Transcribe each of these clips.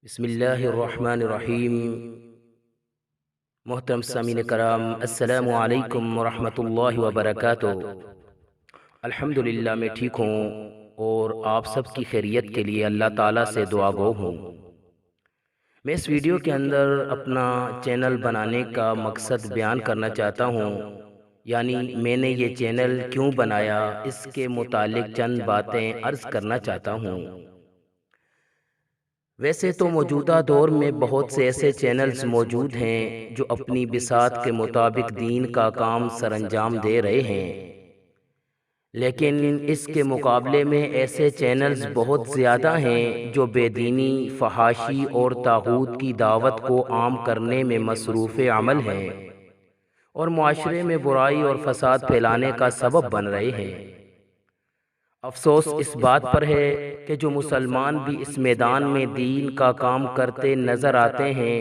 بسم اللہ الرحمن الرحیم۔ محترم سامعین کرام، السلام علیکم ورحمۃ اللہ وبرکاتہ۔ الحمدللہ میں ٹھیک ہوں اور آپ سب کی خیریت کے لیے اللہ تعالیٰ سے دعا گو ہوں۔ میں اس ویڈیو کے اندر اپنا چینل بنانے کا مقصد بیان کرنا چاہتا ہوں، یعنی میں نے یہ چینل کیوں بنایا، اس کے متعلق چند باتیں عرض کرنا چاہتا ہوں۔ ویسے تو موجودہ دور میں بہت سے ایسے چینلز موجود ہیں جو اپنی بساط کے مطابق دین کا کام سر انجام دے رہے ہیں، لیکن اس کے مقابلے میں ایسے چینلز بہت زیادہ ہیں جو بے دینی، فحاشی اور طاغوت کی دعوت کو عام کرنے میں مصروف عمل ہیں اور معاشرے میں برائی اور فساد پھیلانے کا سبب بن رہے ہیں۔ افسوس اس بات پر ہے کہ جو مسلمان بھی اس میدان میں دین کا کام کرتے نظر آتے ہیں،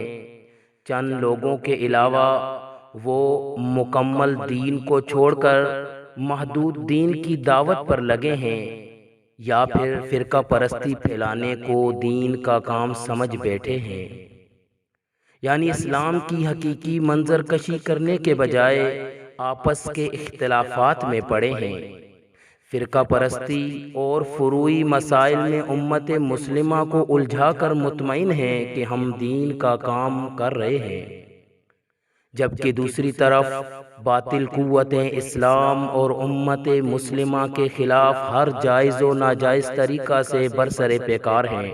چند لوگوں کے علاوہ وہ مکمل دین کو چھوڑ کر محدود دین کی دعوت پر لگے ہیں، یا پھر فرقہ پرستی پھیلانے کو دین کا کام سمجھ بیٹھے ہیں، یعنی اسلام کی حقیقی منظر کشی کرنے کے بجائے آپس کے اختلافات میں پڑے ہیں۔ فرقہ پرستی اور فروعی مسائل میں امت مسلمہ کو الجھا کر مطمئن ہیں کہ ہم دین کا کام کر رہے ہیں، جبکہ دوسری طرف باطل قوتیں اسلام اور امت مسلمہ کے خلاف ہر جائز و ناجائز طریقہ سے برسر پیکار ہیں،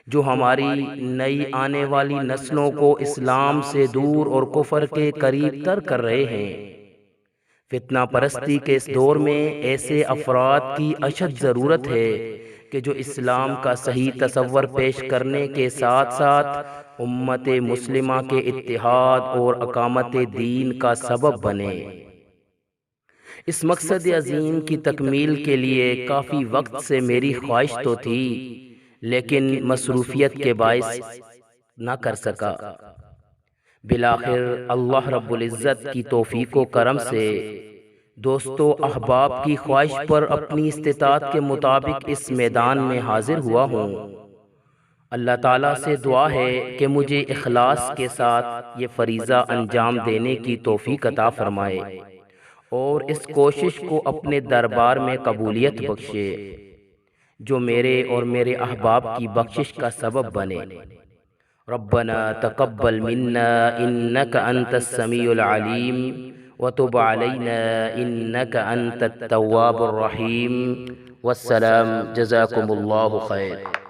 جو ہماری نئی آنے والی نسلوں کو اسلام سے دور اور کفر کے قریب تر کر رہے ہیں۔ فتنہ پرستی کے اس دور میں ایسے افراد کی اشد ضرورت ہے کہ جو اسلام کا صحیح تصور پیش کرنے کے ساتھ ساتھ امت مسلمہ کے اتحاد اور اقامت دین کا سبب بنے۔ اس مقصد عظیم کی تکمیل کے لیے کافی وقت سے میری خواہش تو تھی، لیکن مصروفیت کے باعث نہ کر سکا۔ بالآخر اللہ رب العزت کی توفیق و کرم سے دوستو احباب کی خواہش پر اپنی استطاعت کے مطابق اس میدان میں حاضر ہوا ہوں۔ اللہ تعالیٰ سے دعا ہے کہ مجھے اخلاص کے ساتھ یہ فریضہ انجام دینے کی توفیق عطا فرمائے اور اس کوشش کو اپنے دربار میں قبولیت بخشے، جو میرے اور میرے احباب کی بخشش کا سبب بنے۔ ربنا تقبل منا انك انت السميع العليم وتب علينا انك انت التواب الرحيم، والسلام، جزاكم الله خير۔